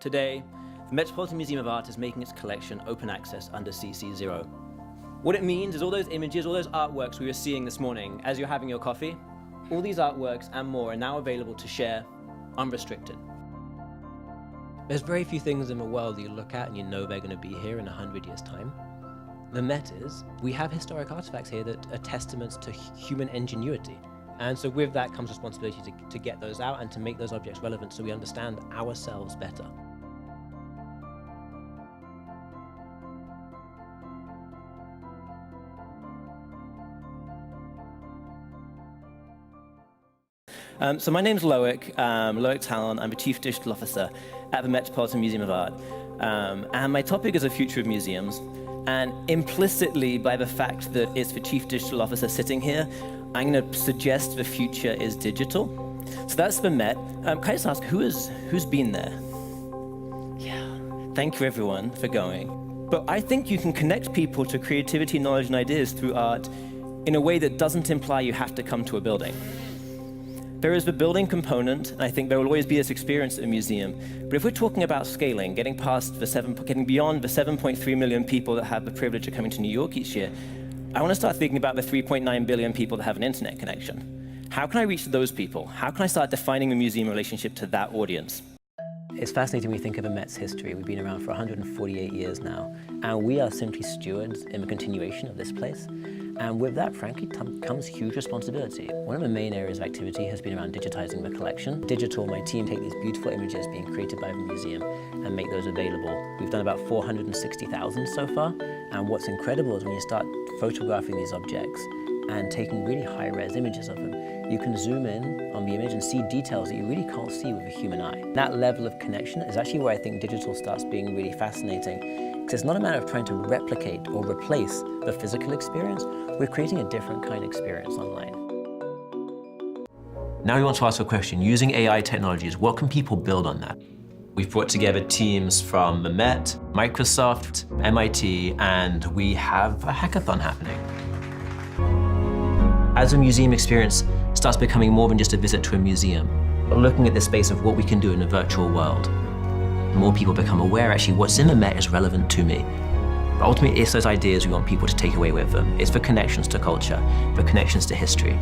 Today, the Metropolitan Museum of Art is making its collection open access under CC0. What it means is all those images, all those artworks we were seeing this morning as you're having your coffee, all these artworks and more are now available to share unrestricted. There's very few things in the world that you look at and you know they're going to be here in 100 years' time. The Met is, we have historic artifacts here that are testaments to human ingenuity. And so with that comes responsibility to get those out and to make those objects relevant so we understand ourselves better. So my name's Loic Tallon. I'm the Chief Digital Officer at the Metropolitan Museum of Art. And my topic is the future of museums. And implicitly, by the fact that it's the Chief Digital Officer sitting here, I'm going to suggest the future is digital. So that's the Met. Can I just ask, who's been there? Yeah. Thank you, everyone, for going. But I think you can connect people to creativity, knowledge, and ideas through art in a way that doesn't imply you have to come to a building. There is the building component, and I think there will always be this experience at a museum. But if we're talking about scaling, getting beyond the 7.3 million people that have the privilege of coming to New York each year, I want to start thinking about the 3.9 billion people that have an internet connection. How can I reach those people? How can I start defining the museum relationship to that audience? It's fascinating when we think of the Met's history. We've been around for 148 years now, and we are simply stewards in the continuation of this place. And with that, frankly, comes huge responsibility. One of the main areas of activity has been around digitizing the collection. Digital, my team take these beautiful images being created by the museum and make those available. We've done about 460,000 so far. And what's incredible is when you start photographing these objects and taking really high-res images of them, you can zoom in on the image and see details that you really can't see with a human eye. That level of connection is actually where I think digital starts being really fascinating. Because it's not a matter of trying to replicate or replace the physical experience. We're creating a different kind of experience online. Now we want to ask a question. Using AI technologies, what can people build on that? We've brought together teams from the Met, Microsoft, MIT, and we have a hackathon happening. As a museum experience starts becoming more than just a visit to a museum, we're looking at the space of what we can do in a virtual world. The more people become aware, actually, what's in the Met is relevant to me. But ultimately, it's those ideas we want people to take away with them. It's the connections to culture, the connections to history.